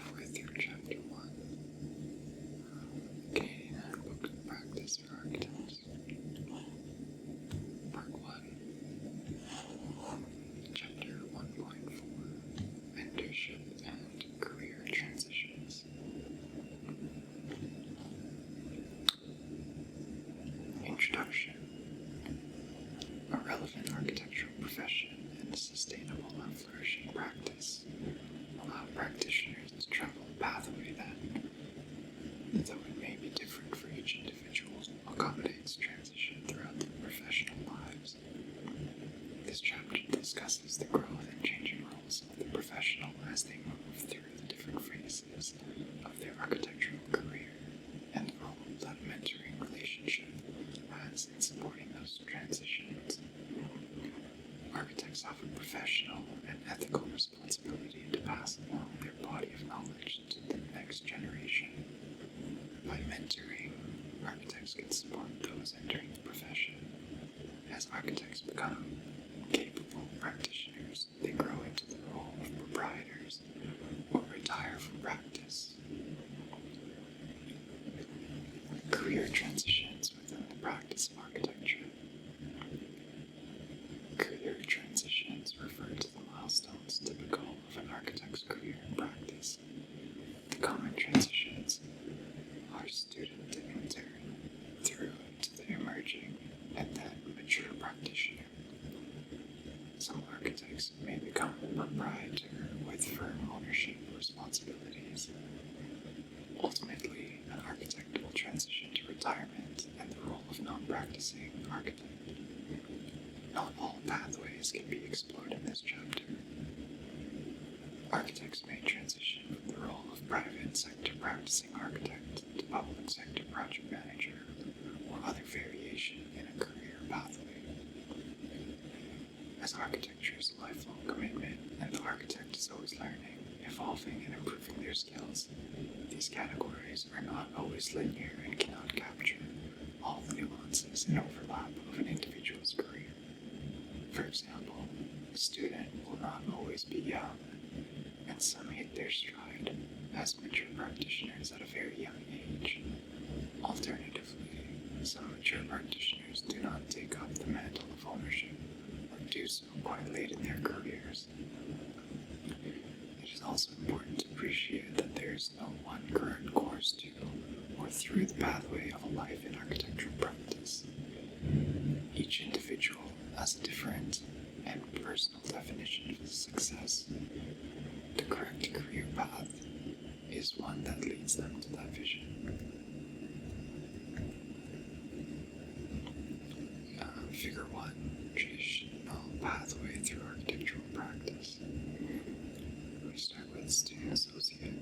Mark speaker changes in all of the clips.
Speaker 1: halfway through Chapter 1 of the Canadian Handbook of Practice for Architects. Part 1, Chapter 1.4, Mentorship and Career Transitions. Introduction. A relevant architectural profession and a sustainable and flourishing practice allow practitioners to travel a pathway that, though it may be different for each individual, accommodates transition throughout their professional lives. This chapter discusses the growth and changing roles of the professional as they move through the different phases of their architectural career and the role that a mentoring relationship has in supporting those transitions. Architects have a professional and ethical responsibility to pass along their body of knowledge to the next generation. By mentoring, architects can support those entering the profession. As architects become capable practitioners, they grow into the role of proprietors or retire from practice. Career transitions within the practice of architecture. Career transitions refer to the milestones typical of an architect's career in practice. The common transitions are student to intern, through to the emerging and then mature practitioner. Some architects may become a proprietor with firm ownership responsibilities. Ultimately, an architect will transition to retirement and the role of non-practicing architect. Not all pathways can be explored in this chapter. Architects may transition from the role of private sector practicing architect to public sector project manager or other variation in a career pathway. As architecture is a lifelong commitment and the architect is always learning, evolving, and improving their skills, these categories are not always linear and cannot capture all the nuances and overlap of an individual's career. For example, a student will not always be young, and some hit their stride as mature practitioners at a very young age. Alternatively, some mature practitioners do not take up the mantle of ownership or do so quite late in their careers. It is also important to appreciate that there is no one correct course to or through the pathway of a life in architectural practice. Each individual has a different and personal definition of success. The correct career path is one that leads them to that vision. Figure 1, traditional pathway through architectural practice. We start with student associate,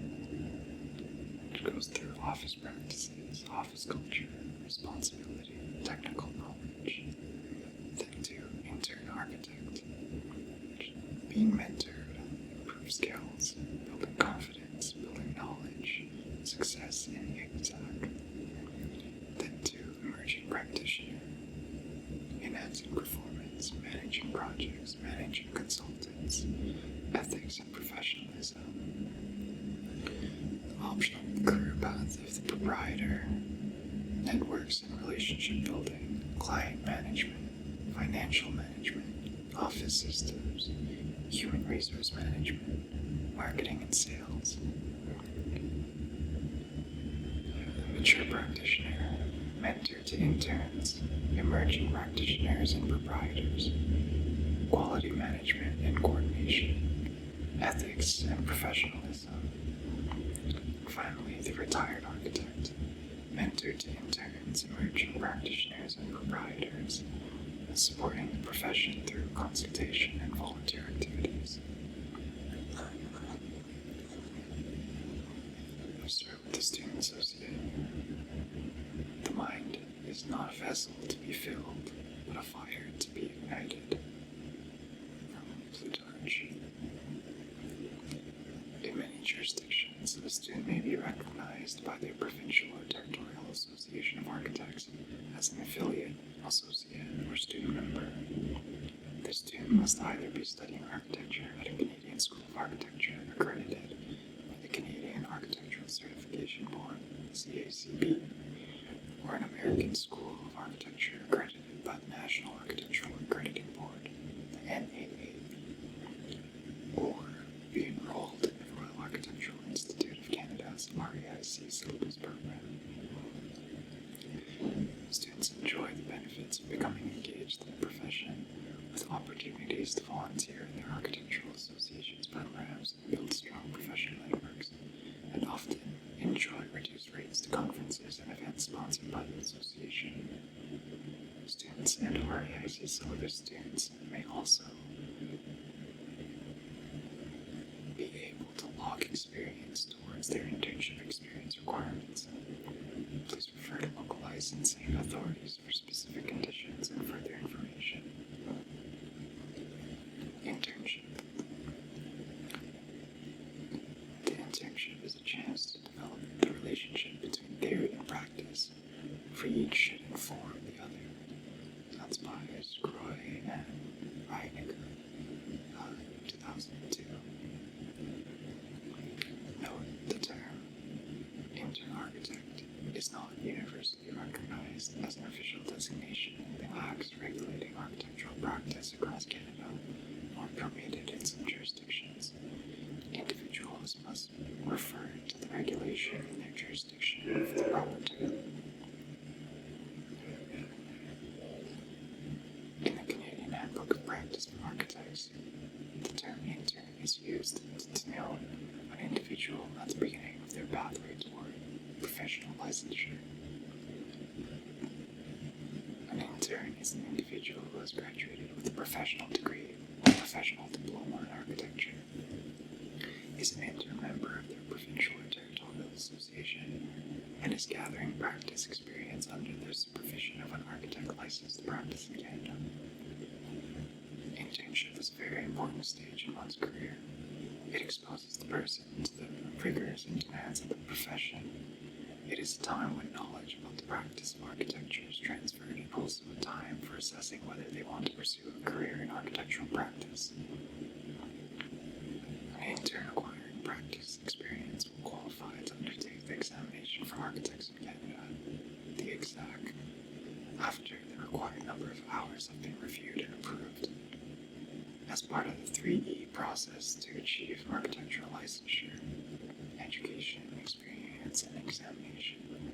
Speaker 1: which goes through office practices, office culture, responsibility, technical knowledge. Then to intern architect, being mentored, improve skills, building confidence, building knowledge, success in the exact. Then to emerging practitioner, enhancing performance, managing projects, managing consultants, ethics and professionalism. The optional career path of the proprietor, networks and relationship building, client management, financial management, office systems, human resource management, marketing and sales. The mature practitioner, mentor to interns, emerging practitioners and proprietors, quality management and coordination, ethics and professionalism. Finally, the retired architect, mentor to interns, emerging practitioners and proprietors, and supporting the profession through consultation and volunteer activities. Let's start with the student associate. The mind is not a vessel to be filled, but a fire to be ignited. From Plutarch. In many jurisdictions, a student may be recognized by their provincial or territorial association of architects as an affiliate, associate, or student member. The student must either be studying architecture at a Canadian School of Architecture accredited by the Canadian American School of Architecture accredited by the National Architectural Accrediting Board, the NAA, or be enrolled in the Royal Architectural Institute of Canada's RAIC syllabus program. Students enjoy the benefits of becoming engaged in the profession, with opportunities to volunteer in their architectural associations programs and build strong professional networks, and often enjoy reduced rates to conferences and events sponsored by the association. Students and RAIC syllabus students may also be able to log experience towards their internship experience requirements. Please refer to local licensing authorities for specific conditions and further information. Internship. The internship is a chance to develop the relationship between theory and practice, for each should inform the other. That's by Scroy and Reinecker, 2002. Note the term intern architect is not universally recognized as an official designation in the acts regulating architectural practice across Canada, or permitted in some jurisdictions. Individuals must refer to the regulation in their jurisdiction for the proper term. In the Canadian Handbook of Practice for Architects, the term intern is used to denote an individual at the beginning of their pathway toward professional licensure. An intern is an individual who has graduated with a professional degree or professional diploma in architecture, is an intern member of their provincial or territorial association, and is gathering practice experience under the supervision of an architect licensed to practice in Canada. Internship is a very important stage in one's career. It exposes the person to the rigors and demands of the profession. It is a time when knowledge about the practice of architecture is transferred, and also a time for assessing whether they want to pursue a career in architectural practice. An intern acquiring practice experience will qualify to undertake the examination for architects in Canada, the EXAC, after the required number of hours have been reviewed and approved. As part of the 3E process to achieve architectural licensure: education, experience, and examination.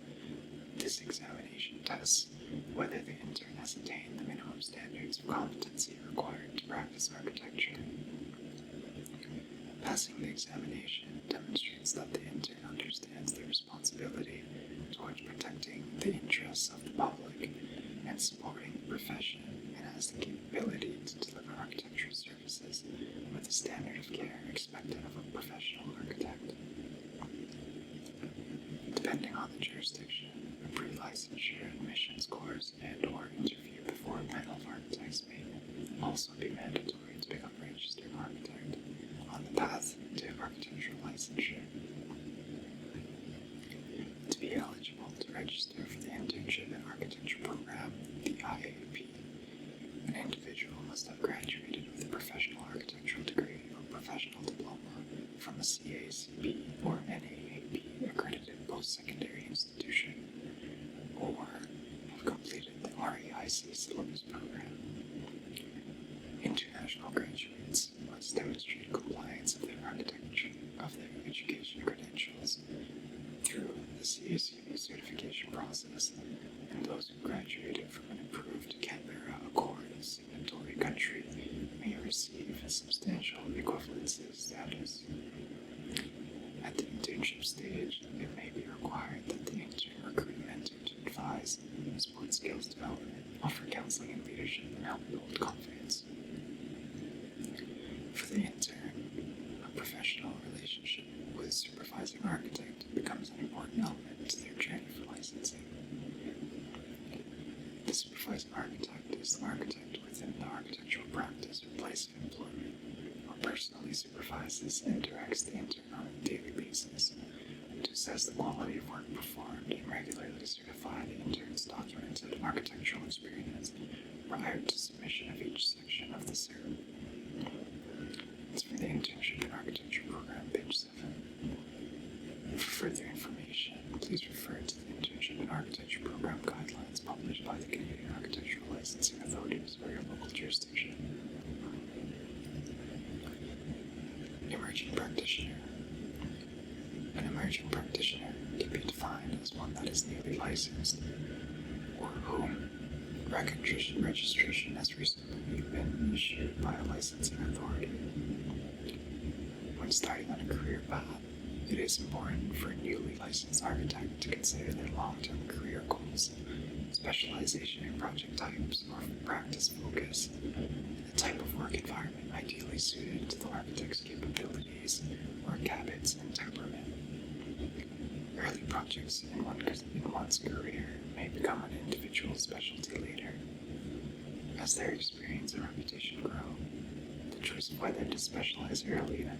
Speaker 1: This examination tests whether the intern has attained the minimum standards of competency required to practice architecture. Passing the examination demonstrates that the intern understands their responsibility towards protecting the interests of the public and supporting the profession, and has the capability to deliver architectural services with the standard of care expected of a professional architect. Depending on the jurisdiction, a pre-licensure admissions course and/or interview before a panel of architects may also be mandatory to become a registered architect on the path to architectural licensure. To be eligible to register for the Internship and Architecture program, the IAP, an individual must have graduated with a professional architectural degree or professional diploma from a CACB or NAAP accredited post-secondary institution, or have completed the RAIC syllabus program. International graduates must demonstrate compliance of their education credentials through the CACB certification process, and those who graduated from an approved Canberra Accord signatory country may receive a substantial equivalency status. At the internship stage, it may be required that the intern recruit a mentor to advise, support skills development, offer counseling and leadership, and help build confidence. For the intern, a professional relationship with a supervising architect becomes an important element to their journey for licensing. The supervising architect is the architect within the architectural practice or place of employment, or personally supervises and directs the intern on a daily basis to assess the quality of work performed and regularly certify the intern's documented architectural experience prior to submission of each section of the cert. It's for the Internship and Architecture program, page 7. For further information, please refer to the Internship and Architecture program guidelines, emerging practitioner can be defined as one that is newly licensed, or whom registration has recently been issued by a licensing authority. When starting on a career path, it is important for a newly licensed architect to consider their long-term career goals, specialization in project types or practice focus, and the type of work environment ideally suited to the architect's capabilities, work habits, and temperament. Early projects in one's career may become an individual's specialty later. As their experience and reputation grow, the choice of whether to specialize early in a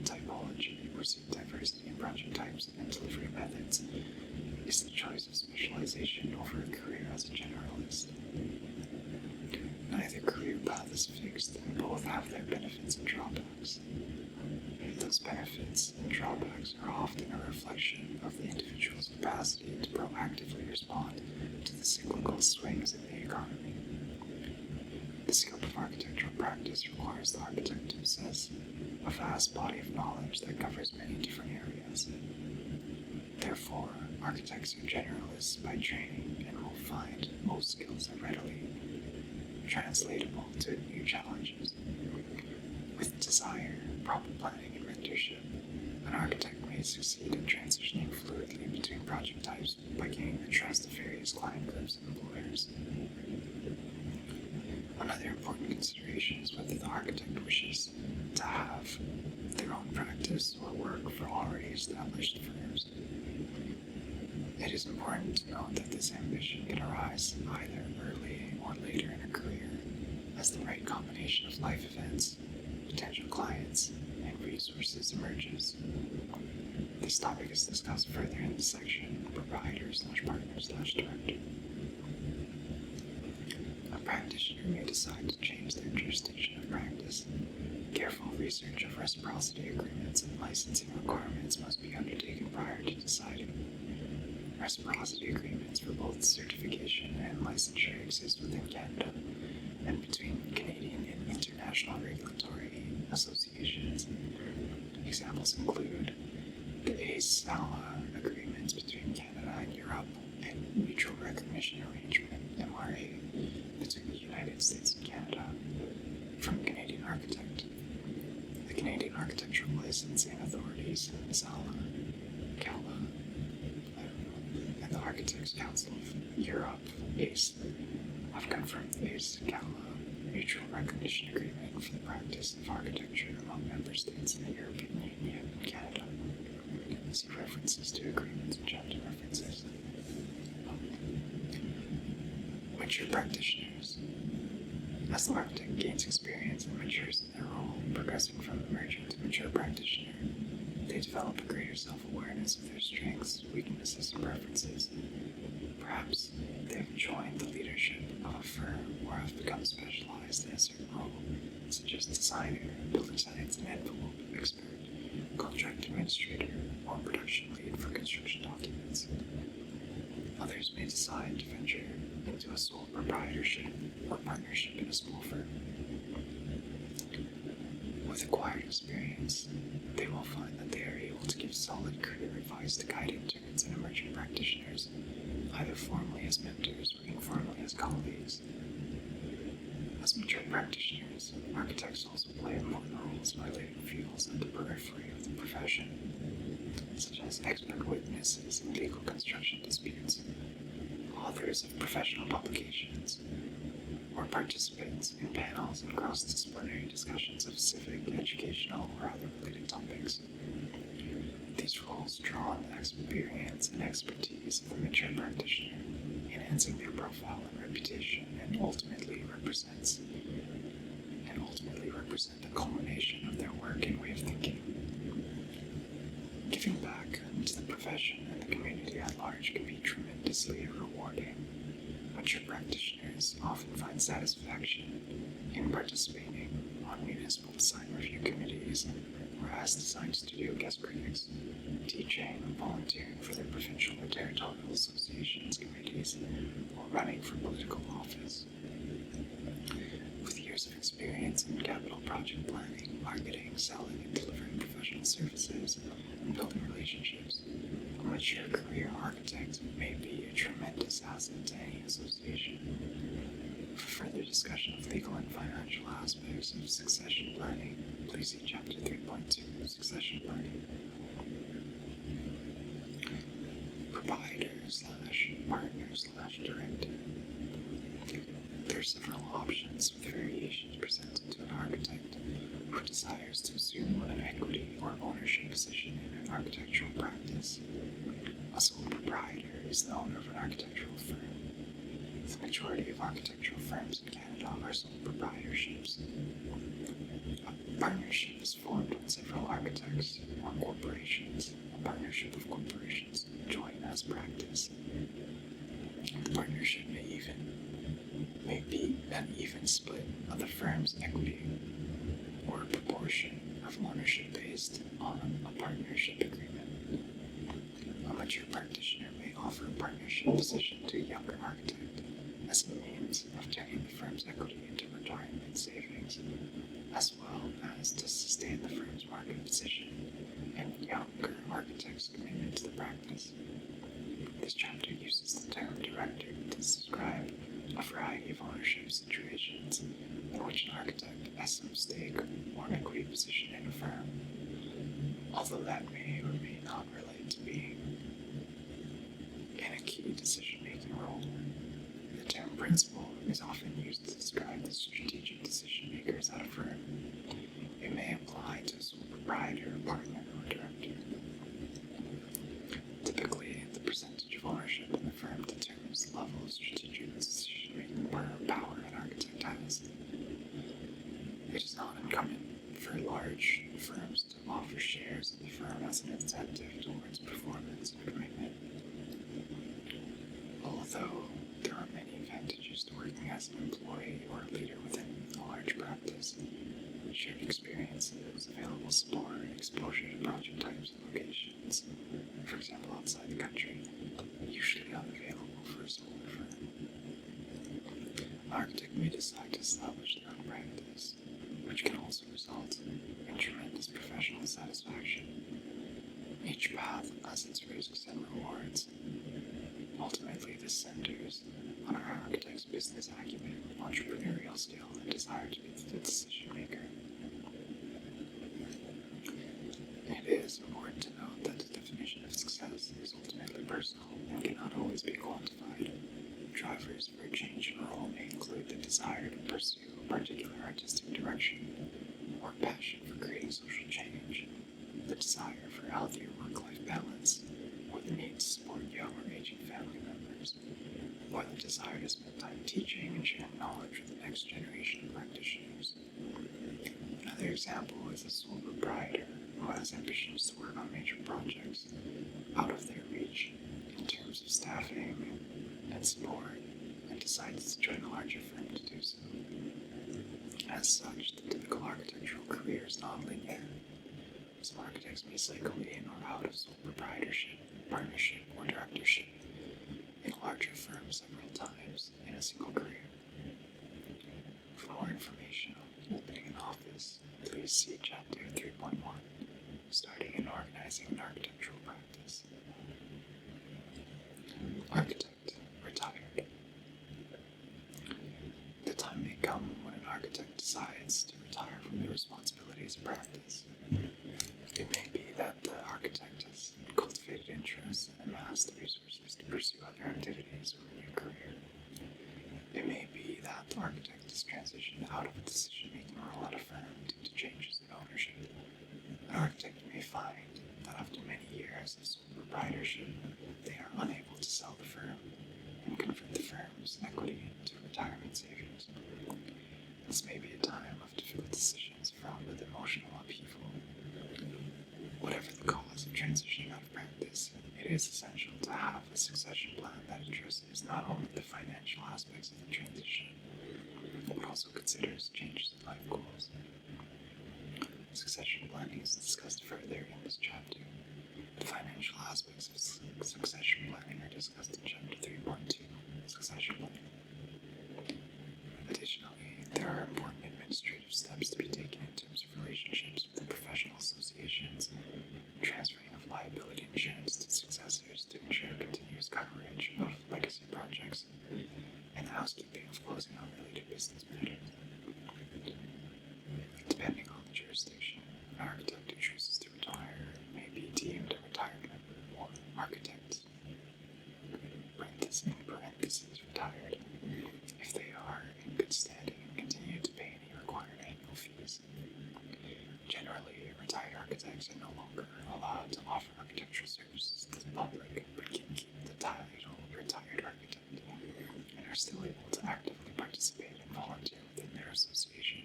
Speaker 1: typology or seek diversity in project types and delivery methods is the choice of specialization over a career as a generalist. Neither career path is fixed, and both have their benefits and drawbacks. Those benefits and drawbacks are often a reflection of the individual's capacity to proactively respond to the cyclical swings in the economy. The scope of architectural practice requires the architect to possess a vast body of knowledge that covers many different areas. Therefore, architects are generalists by training and will find most skills are readily translatable to new challenges. With desire, proper planning, and mentorship, an architect may succeed in transitioning fluidly between project types by gaining the trust of various client groups and employers. Another important consideration is whether the architect wishes to have their own practice or work for already established firms. It is important to note that this ambition can arise either early or later in a career as the right combination of life events, potential clients, and resources emerges. This topic is discussed further in the section Proprietor/Partner/Director. A practitioner may decide to change their jurisdiction of practice. Careful research of reciprocity agreements and licensing requirements must be undertaken prior to deciding. Reciprocity agreements for both certification and licensure exist within Canada and between Canadian and international regulatory associations. Examples include the ASMRch agreements between Canada and Europe and Mutual Recognition Arrangement (MRA) between the United States and Canada. From Canadian Architect, the Canadian Architectural Licensing Authorities, SALA, CALA, and the Architects Council of Europe, ACE, have confirmed the ACE-CALA Mutual Recognition Agreement for the practice of architecture among member states in the European Union and Canada. See references to agreements and chapter references. Mature practitioners. As the architect gains experience and matures in their role, progressing from emerging to mature practitioner, they develop a greater self-awareness of their strengths, weaknesses, and preferences. Perhaps they have joined the leadership of a firm or have become specialized in a certain role, such as designer, building science and envelope expert, contract administrator, or production lead for construction documents. Others may decide to venture into a sole proprietorship or partnership in a small firm. With acquired experience, they will find that they are able to give solid career advice to guide interns and emerging practitioners, either formally as mentors or informally as colleagues. As mature practitioners, architects also play important roles in related fields at the periphery of the profession, such as expert witnesses in legal construction disputes, authors of professional publications, or participants in panels and cross-disciplinary discussions of civic, educational, or other related topics. These roles draw on the experience and expertise of the mature practitioner, enhancing their profile and reputation, and ultimately represent the culmination of their work and way of thinking. Giving back to the profession and the community at large can be tremendously rewarding. Mature practitioners often find satisfaction in participating on municipal design review committees or as design studio guest critics, teaching and volunteering for their provincial or territorial associations committees, or running for political office. With years of experience in capital project planning, marketing, selling, and delivering professional services, and building relationships relationships. A mature career architect may be a tremendous asset to any association. For further discussion of legal and financial aspects of succession planning, please see Chapter 3.2, Succession Planning. Proprietor/partner/director. There are several options with variations presented to an architect who desires to assume an equity or ownership position in an architectural practice. A sole proprietor is the owner of an architectural firm. The majority of architectural firms in Canada are sole proprietorships. A partnership is formed when several architects or corporations, a partnership of corporations, join as practice. The partnership may be an even split of the firm's equity or a proportion of ownership based on a partnership agreement. A mature practitioner may offer a partnership position to a younger architect as a means of turning the firm's equity into retirement savings, as well as to sustain the firm's market position and younger architects' commitment to the practice. This chapter uses the term director to describe a variety of ownership situations in which an architect has some stake or equity position in a firm, although that may or may not relate to being in a key decision-making role. The term principal is often used to describe the strategic decision-makers at a firm. It may apply to a sole proprietor, partner, or director. Typically, the percentage of ownership in the firm determines the level of strategic decision-making power an architect has. It is not uncommon for large firms to offer shares of the firm as an incentive towards performance and commitment. Although there are many advantages to working as an employee or a leader within a large practice, shared experiences, available support, exposure to project types and locations, for example outside the country, are usually unavailable for a smaller firm. An architect may decide to establish their own practice, which can also result in tremendous professional satisfaction. Each path has its risks and rewards. Ultimately, this centers on our architect's business acumen, entrepreneurial skill, and desire to be the decision maker. It is important to note that the definition of success is ultimately personal and cannot always be quantified. Drivers for a change in role may include the desire to pursue a particular artistic direction, or passion for creating social change, the desire for healthier work-life balance, or the need to support young or aging family members, or the desire to spend time teaching and sharing knowledge with the next generation of practitioners. Another example is a sole proprietor who has ambitions to work on major projects out of their reach in terms of staffing and support, and decides to join a larger firm to do so. As such, the typical architectural career is non-linear. Some architects may cycle in or out of sole proprietorship, partnership, or directorship in a larger firm several times in a single career. For more information on opening an office, please see Chapter 3.1, Starting and Organizing an Architectural Practice. Architect retired. The time may come when an architect decides to retire from the responsibilities of practice. It may be that the architect has cultivated interests and amassed the resources to pursue other activities or a new career. It may be that the architect has transitioned out of a decision-making role at a firm due to changes in ownership. An architect may find that after many years of sole proprietorship, they are unable to sell the firm and convert the firm's equity into retirement savings. This may be a time of difficult decisions fraught with emotional upheaval. Whatever the cause of transitioning out of practice, it is essential to have a succession plan that addresses not only the financial aspects of the transition, but also considers changes in life goals. Succession planning is discussed further in this chapter. The financial aspects of succession planning are discussed in Chapter 3.2, Succession Planning. Additionally, there are important administrative steps to be taken in terms of relationships with the professional associations, transferring of liability housekeeping of closing unrelated business matters. Depending on the jurisdiction, an architect who chooses to retire may be deemed a retired member or architect, in parentheses, retired, if they are in good standing and continue to pay any required annual fees. Generally, retired architects are no longer allowed to offer architectural services to the public, but can keep the title retired architect, and are still able to actively participate and volunteer within their association.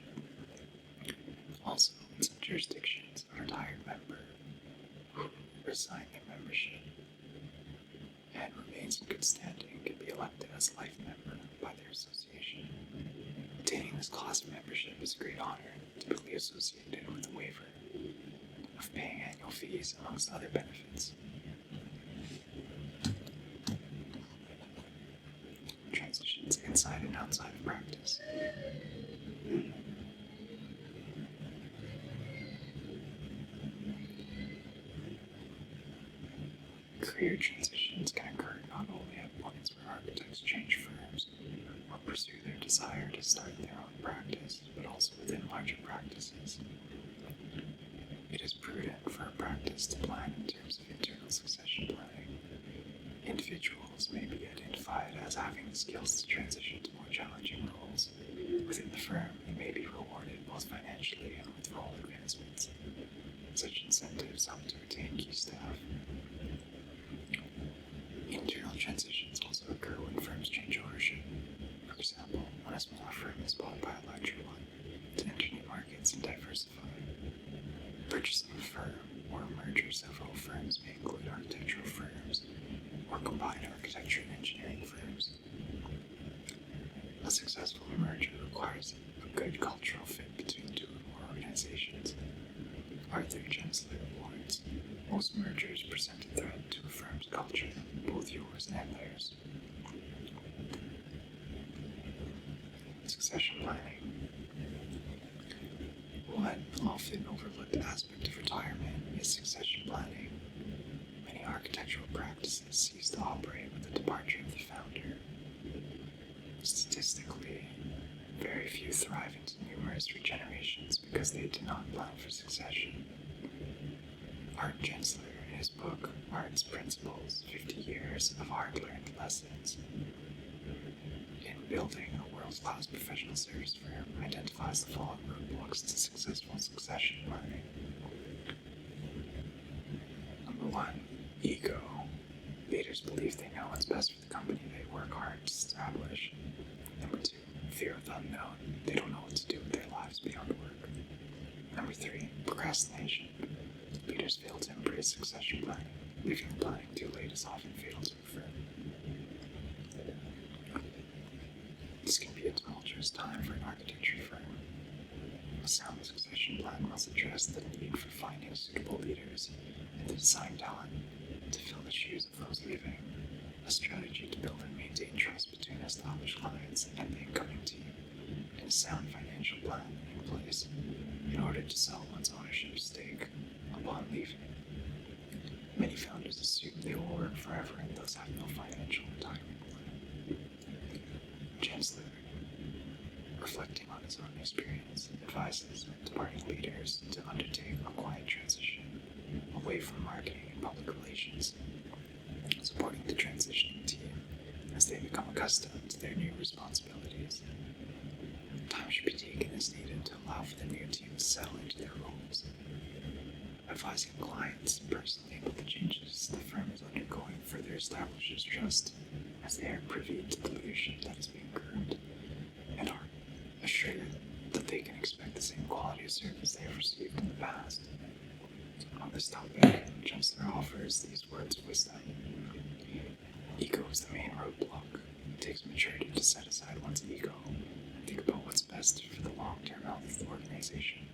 Speaker 1: Also, in some jurisdictions, a retired member who resigned their membership and remains in good standing can be elected as a life member by their association. Obtaining this class of membership is a great honor, typically associated with a waiver of paying annual fees, amongst other benefits. Transitions inside and outside of practice. Career transitions can occur not only at points where architects change firms or pursue their desire to start their own practice, but also within larger practices. It is prudent for a practice to plan in terms of internal succession planning. Individuals may be identified as having the skills to transition to more challenging roles within the firm and may be rewarded both financially and with role advancements. Such incentives help to retain key staff. Internal transitions also occur when firms change ownership. For example, when a smaller firm is bought by a larger one to enter new markets and diversify. Purchase of a firm or a merger of several firms may include architectural firms or combined architecture and engineering firms. A successful merger requires a good cultural fit between two or more organizations. Arthur Gensler warns, most mergers present a threat to a firm's culture, both yours and theirs. Succession planning. One often overlooked aspect of retirement is succession planning. Many architectural practices cease to operate with the departure of the founder. Statistically, very few thrive into numerous regenerations because they did not plan for succession. Art Gensler, in his book, Art's Principles, 50 Years of Hard-Learned Lessons, in building a world-class professional service firm, identifies the following roadblocks to successful succession planning. Number 1, ego. Leaders believe they know what's best for the company they work hard to establish. Number 2, fear of the unknown. They don't know what to do with their lives beyond work. Number 3, procrastination. Leaders fail to embrace succession planning. Leaving planning too late is often fatal to a firm. This can be a tumultuous time for an architecture firm. A sound succession plan must address the need for finding suitable leaders and the design talent to fill the shoes of those leaving. A strategy to build and maintain trust between established clients and the incoming team, and a sound financial plan in place in order to sell one's ownership stake upon leaving. Many founders assume they will work forever and thus have no financial retirement plan. Gensler, reflecting on his own experience, advises departing leaders to undertake a quiet transition away from marketing and public relations, supporting the transitioning team as they become accustomed to their new responsibilities. Time should be taken as needed to allow for the new team to settle into their roles. Advising clients personally about the changes the firm is undergoing further establishes trust, as they are privy to the leadership that is being groomed and are assured that they can expect the same quality of service they have received in the past. On this topic, Gensler offers these words of wisdom. Ego is the main roadblock. It takes maturity to set aside one's ego and think about what's best for the long-term health of the organization.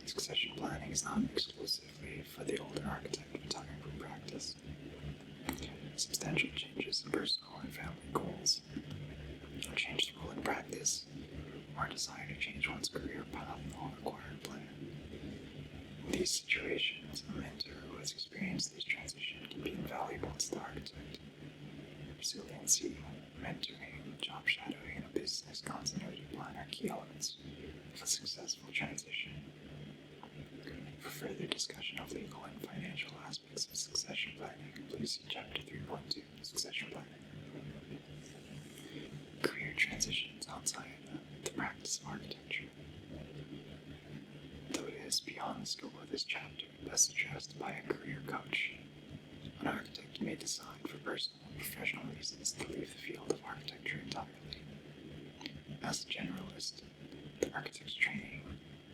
Speaker 1: Succession planning is not exclusively for the older architect retiring from practice. Substantial changes in personal and family goals, a changed role in practice, or a desire to change one's career path all require a plan. In these situations, a mentor who has experienced these transitions can be invaluable to the architect. Resiliency, mentoring mentoring, job shadowing, and a business continuity plan are key elements of a successful transition. For further discussion of legal and financial aspects of succession planning, please see Chapter 3.2, Succession Planning. Career transitions outside the practice of architecture. Though it is beyond the scope of this chapter, best addressed by a career coach, an architect may decide for personal and professional reasons to leave the field of architecture entirely. As a generalist, the architect's training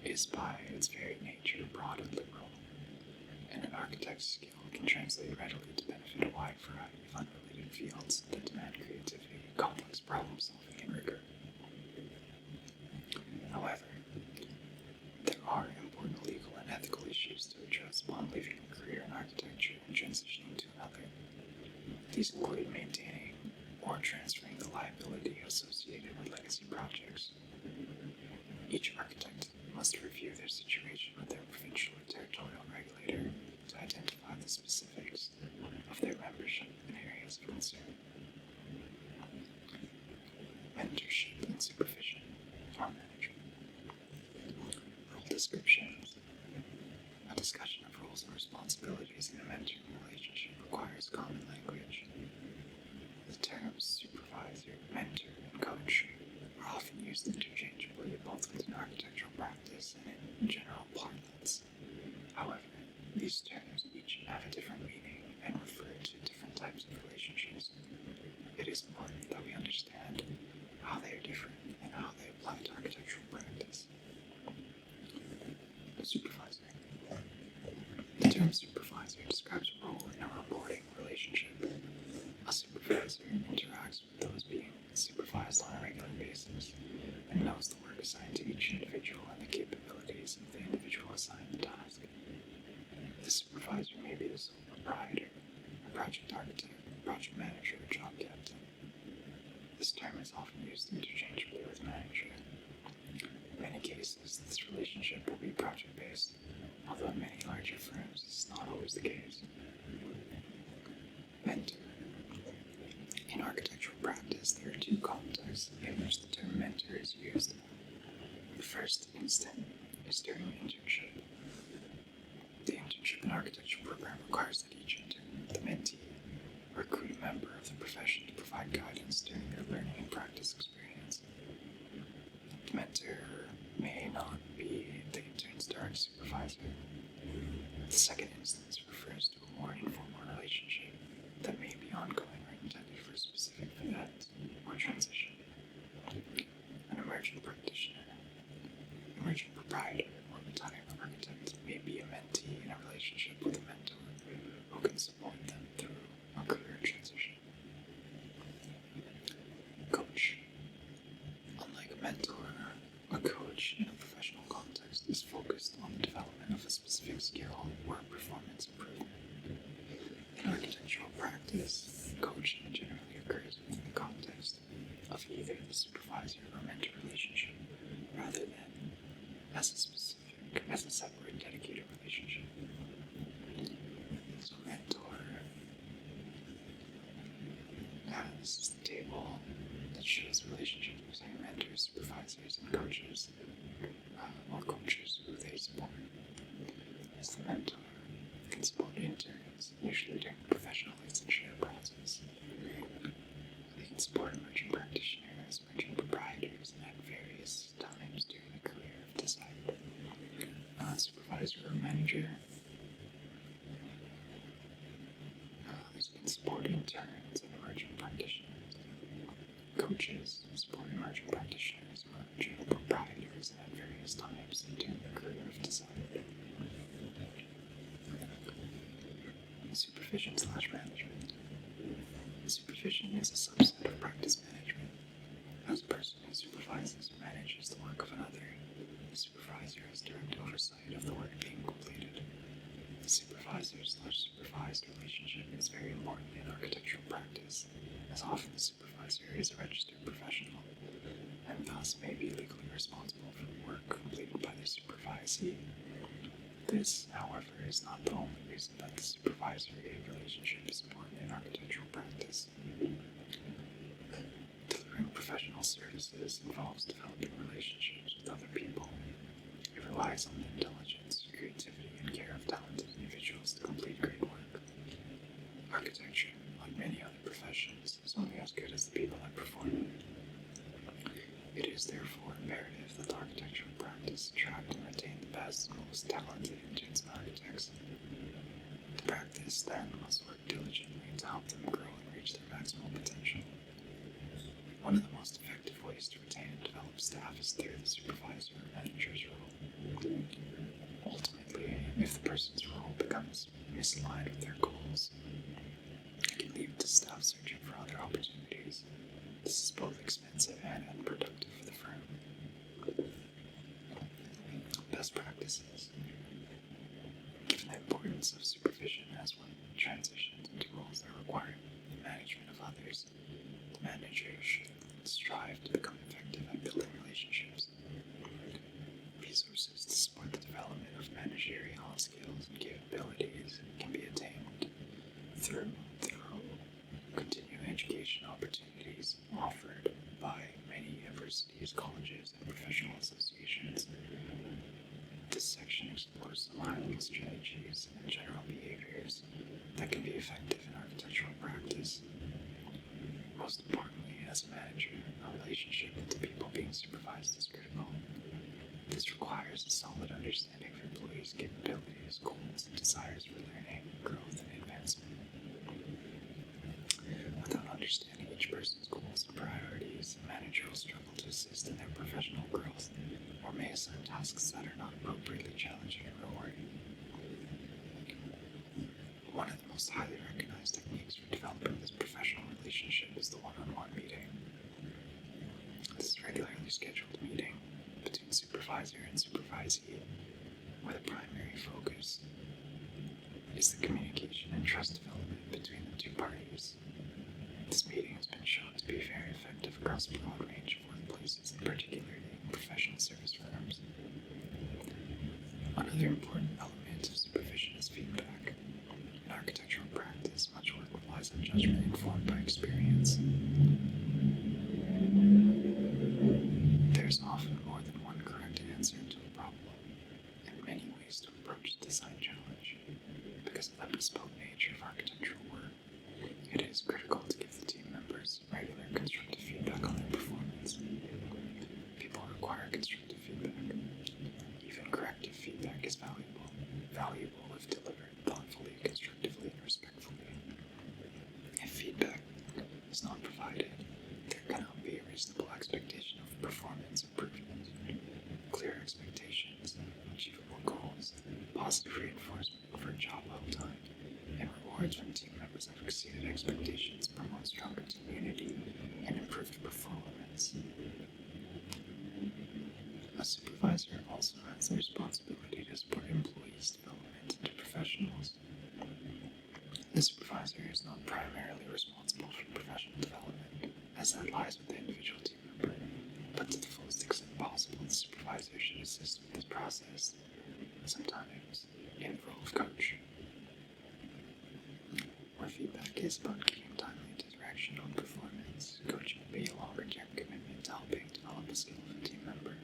Speaker 1: is by its very nature broad and liberal, and an architect's skill can translate readily to benefit a wide variety of unrelated fields that demand creativity, complex problem solving, and rigor. However, there are important legal and ethical issues to address upon leaving a career in architecture and transitioning to another. These include maintaining or transferring the liability associated with legacy projects. Each architect must review their situation with their provincial or territorial regulator to identify the specifics of their membership and areas of concern. Mentorship and Supervision or Management. Role descriptions. A discussion of roles and responsibilities in a mentoring relationship requires common language. The terms supervisor, mentor, and coach are often used interchangeably both within architectural practice and in general parlance. However, these terms each have a different meaning and refer to different types of relationships. It is important that we understand how they are different and how they apply to architectural practice. Supervisor. The term supervisor describes a role in a reporting relationship. A supervisor interacts with those being supervised on a regular basis and knows the work assigned to each individual and the capabilities of the individual assigned the task. The supervisor may be the sole proprietor, a project architect, project manager, or job captain. This term is often used interchangeably with manager. In many cases, this relationship will be project-based, although in many larger firms this is not always the case. Mentor. In architectural practice, there are two contexts in which the term mentor is used. The first instant is during an internship. The internship in architecture program requires that each intern, the mentee, recruit a member of the profession to provide guidance during their learning and practice experience. The mentor may not be the intern's direct supervisor. The second instance refers to a more informal relationship that may be ongoing or intended for a specific event or transition. An emerging practitioner, emerging proprietor, or retiring architect may be a mentee in a relationship with a mentor who can support them through a career transition. Coach. Unlike a mentor, a coach in a professional context is focused on the development of a specific skill or performance improvement. In architectural practice, coaching generally occurs within the context of either the supervisor or mentor relationship, rather than as a separate dedicated relationship. So mentor, this is the table that shows the relationship between mentors, supervisors, and coaches, or coaches who they support. As the mentor can support interns, usually during the professional licensure process. They can support emerging practitioners, emerging proprietors, and at various times during the career of the site. Supervisor or manager. They can support interns and emerging practitioners. Coaches support emerging practitioners, emerging proprietors, and at various times during the career of design. Supervision/management. Supervision is a subset of practice management. As a person who supervises or manages the work of another, the supervisor has direct oversight of the work being completed. The supervisor/supervised relationship is very important in architectural practice, as often the supervisor is a registered professional, and thus may be legally responsible for work completed by the supervisee. This, however, is not the only reason that the supervisory relationship is important in architectural practice. professional services involves developing relationships with other people. It relies on the intelligence, creativity, and care of talented individuals to complete great work. Architecture, like many other professions, is only as good as the people that perform it. It is therefore imperative that the architectural practice attract and retain the best and most talented interns and architects. The practice, then, must work diligently to help them grow and reach their maximal potential. One of the most effective ways to retain and develop staff is through the supervisor or manager's role. Ultimately, if the person's role becomes misaligned with their goals, it can lead to staff searching for other opportunities. This is both expensive and unproductive for the firm. Best practices. Given the importance of supervision as one transitions into roles that require the management of others, the manager should strive to become effective at building relationships. Resources to support the development of managerial skills and capabilities can be attained through continuing education opportunities offered by many universities, colleges, and professional associations. This section explores some high-level strategies and general behaviors that can be effective in architectural practice. Most importantly, as a manager, a relationship with the people being supervised is critical. This requires a solid understanding of employees' capabilities, goals, and desires for learning, growth, and advancement. Without understanding each person's goals and priorities, the manager will struggle to assist in their professional growth or may assign tasks that are not appropriately challenging and rewarding. One of the most highly recognized techniques for developing this professional relationship is the one-on-one meeting. This is a regularly scheduled meeting between supervisor and supervisee, where the primary focus is the communication and trust development between the two parties. This meeting has been shown to be very effective across a broad range of workplaces, particularly in professional service firms. Another important element of supervision is feedback. In architectural practice, much work relies on judgment informed by experience. There is often more than one correct answer to a problem, and many ways to approach the design challenge. Because of the bespoke nature of architectural work, it is critical to give the team members regular constructive feedback on their performance. People require constructive feedback. Even corrective feedback is valuable if delivered thoughtfully, constructively, and respectfully. If feedback is not provided, there cannot be a reasonable expectation of performance improvement. Clear expectations, achievable goals, positive reinforcement for job well done, and rewards when team members have exceeded expectations promote stronger team unity and improved performance. A supervisor also has the responsibility to support employees' development into professionals. The supervisor is not primarily responsible for professional development, as that lies with the individual team member, but to the fullest extent possible, the supervisor should assist with this process, sometimes in the role of coach. Where feedback is about giving timely direction on performance, coaching will be a longer-term commitment to helping develop a skill of a team member.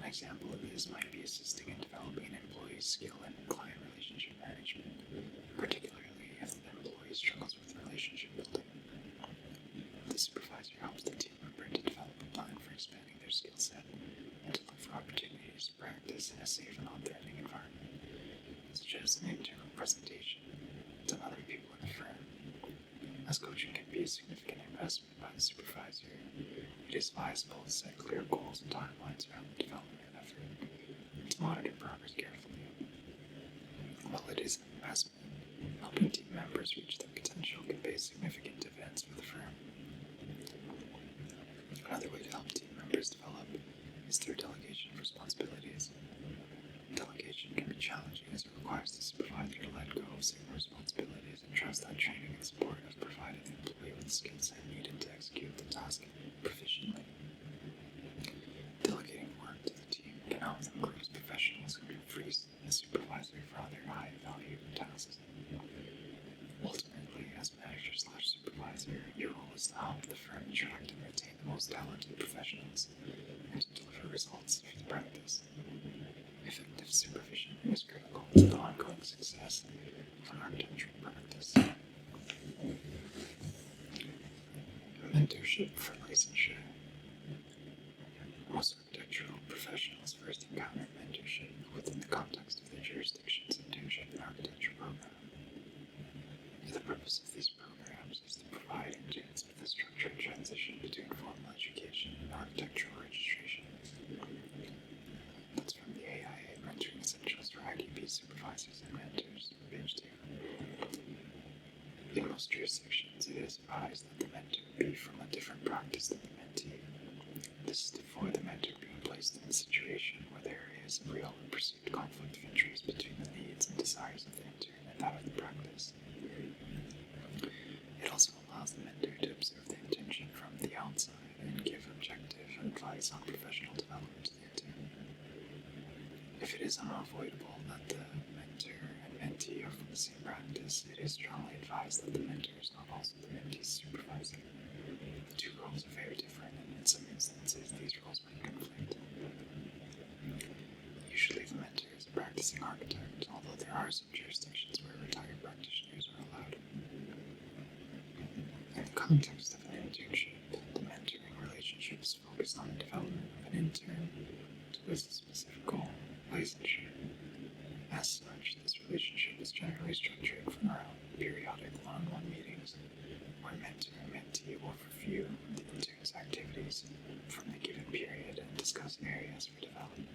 Speaker 1: An example of this might be assisting in developing an employee's skill in client relationship management, particularly if the employee struggles with relationship building. The supervisor helps the team member to develop a plan for expanding their skill set and to look for opportunities to practice in a safe and non-threatening environment, such as an internal presentation to other people in the firm. As coaching can be a significant investment by the supervisor, it is advisable to set clear goals and timelines around the development effort and to monitor progress carefully. While it is an investment, helping team members reach their potential can pay significant dividends for the firm. Another way to help team members develop is through delegation of responsibilities. Delegation can be challenging as it requires the supervisor to let go of certain responsibilities and trust that training and support have provided the employee with the skill set needed to execute the task proficiently. Delegating work to the team can help them grow as professionals and free the supervisor for other high-value tasks. Ultimately, as manager/supervisor, your role is to help the firm attract and retain the most talented professionals and to deliver results for the practice. Effective supervision is critical to the ongoing success of an architectural practice. Mentorship for licensure. Most architectural professionals first encounter mentorship within the context of their jurisdiction's internship and architecture program. The purpose of these programs is to provide interns with a structured transition between formal education and architectural registration. That's from the AIA Mentoring Essentials for IDP Supervisors and Mentors, page 2. In most jurisdictions, it is advised that the mentor be from a different practice than the mentee. This is to avoid the mentor being placed in a situation where there is a real and perceived conflict of interest between the needs and desires of the intern and that of the practice. It also allows the mentor to observe the internship from the outside and give objective advice on professional development to the intern. If it is unavoidable that the mentor and mentee are from the same practice, it is strongly advised that the mentor is not also the mentee's supervisor. The two roles are very different, and in some instances, these roles might conflict. Usually, the mentor is a practicing architect, although there are some jurisdictions where retired practitioners are allowed. In the context of an internship, the mentoring relationship is focused on the development of an intern towards a specific goal, licensure. As such, this relationship is generally structured around periodic one-on-one meetings where mentor and mentee will review the intern's activities from the given period and discuss areas for development.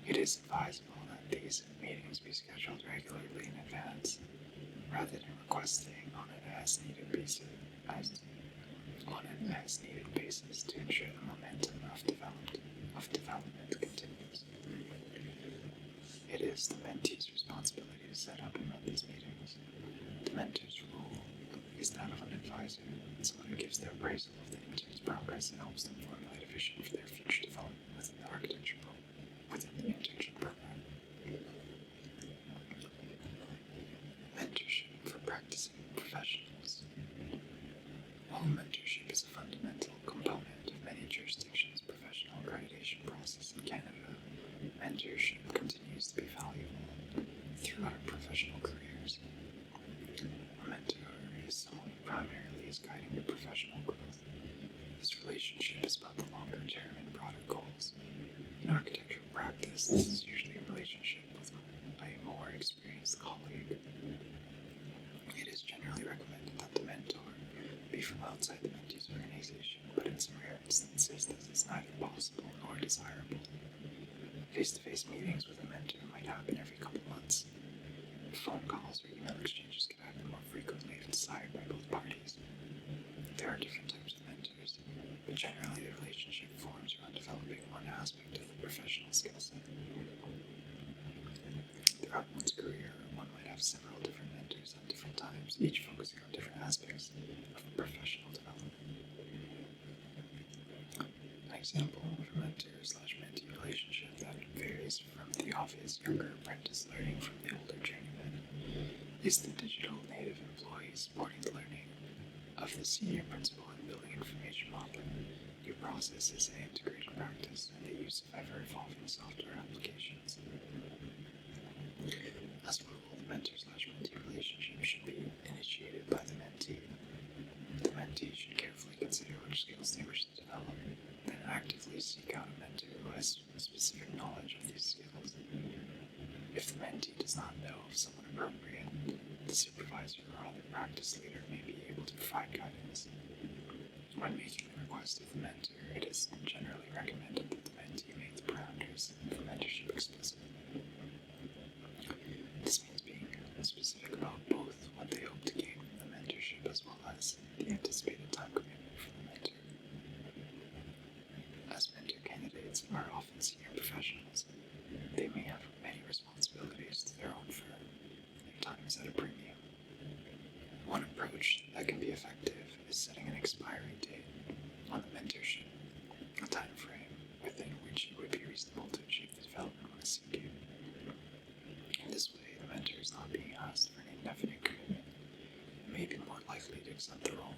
Speaker 1: It is advisable that these meetings be scheduled regularly in advance, rather than requesting on an as-needed basis to ensure the momentum of development continues. It is the mentee's responsibility to set up and run these meetings. The mentor's role is that of an advisor, someone who gives their appraisal of the intern's progress and helps them formulate a vision for their future development within the internship program. Mentorship for practicing professionals. While mentorship is a fundamental component of many jurisdictions' professional accreditation process in Canada, mentorship continues to be valuable throughout professional careers. A mentor is someone who primarily is guiding your professional growth. This relationship is about the longer term and broader goals. In architectural practice, this is usually a relationship with a more experienced colleague. It is generally recommended that the mentor be from outside the mentee's organization, but in some rare instances this is neither possible nor desirable. Face-to-face meetings with a mentor might happen every couple months. Phone calls or email exchanges can happen more frequently if desired by both parties. There are different types of mentors, but generally the relationship forms around developing one aspect of the professional skill set. Throughout one's career, one might have several different mentors at different times, each focusing on different aspects of professional development. An example of a mentor/mentee relationship that varies from the obvious younger apprentice learning from the older journeyman is the digital native employee supporting the learning of the senior principal in building information modeling, new processes and integrated practice, and the use of ever-evolving software applications. As a rule, the mentor/mentee relationship should be initiated by the mentee. The mentee should carefully consider which skills they wish to develop, then actively seek out a mentor who has specific knowledge of these skills. If the mentee does not know of someone appropriate, the supervisor or other practice leader may be able to provide guidance. When making the request of the mentor, it is generally recommended that the mentee make the parameters for mentorship explicit. This means being specific about both what they hope to gain from the mentorship as well as the anticipated time commitment from the mentor. As mentor candidates are often senior professionals, they may have many responsibilities to their own firm, and their time is at a premium. One approach that can be effective is setting an expiry date on the mentorship, a time frame within which it would be reasonable to achieve the development one is seeking. In this way, the mentor is not being asked for an indefinite commitment and may be more likely to accept the role.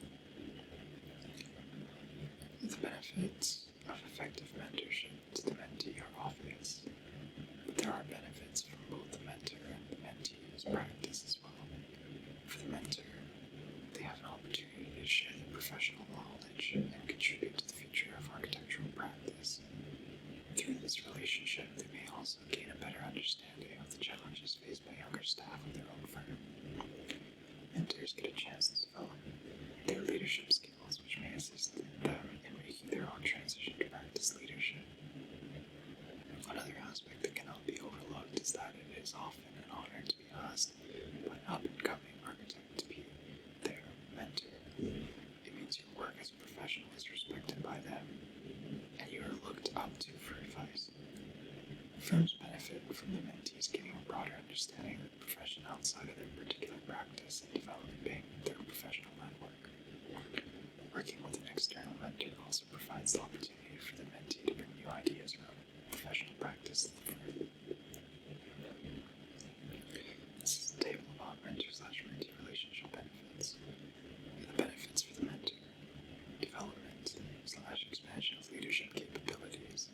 Speaker 1: The benefits of effective mentorship to the mentee are obvious, but there are benefits from both the mentor and the mentee's practice as well. For the mentor, they have an opportunity to share their professional knowledge and contribute to the future of architectural practice. Through this relationship, they may also gain a better understanding of the challenges faced by younger staff of their own firm. Mentors get a chance to develop their leadership skills, which may assist them in making their own transition to practice leadership. Another aspect that cannot be overlooked is that it is often an honor to be asked by an up-and-coming architect to be their mentor. It means your work as a professional is respected by them, and you are looked up to for advice. Firms benefit from the mentees gaining a broader understanding of the profession outside of their particular practice and developing their professional network. Working with an external mentor also provides the opportunity for the mentee to bring new ideas around professional practice to the firm. This is the table about mentor/mentee relationship benefits. The benefits for the mentor: development/expansion of leadership capabilities,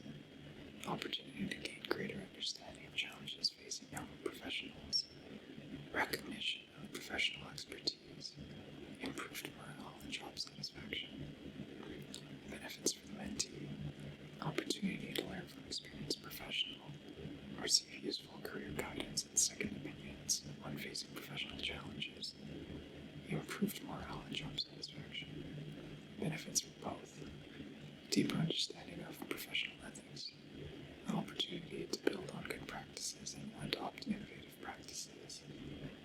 Speaker 1: opportunity to gain greater understanding of challenges facing young professionals, recognition of professional expertise, improved morale and job satisfaction. Benefits for the mentee: opportunity to learn from experienced professional, receive useful career guidance and second opinions when facing professional challenges, improved morale and job satisfaction. Benefits for both: deeper understanding of professional ethics, the opportunity to build on good practices and adopt innovative practices,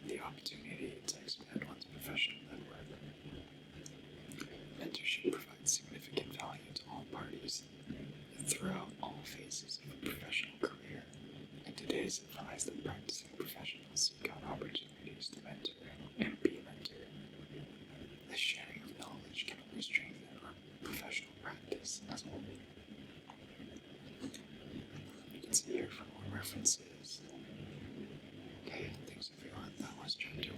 Speaker 1: the opportunity to expand one's professional network. Mentorship provides significant value to all parties throughout all phases of a professional career, and it is advised that practicing professionals seek out opportunities to mentor and be mentored. The sharing of knowledge can only strengthen our professional practice as a whole. You can see here for more references. Okay, thanks everyone. That was chapter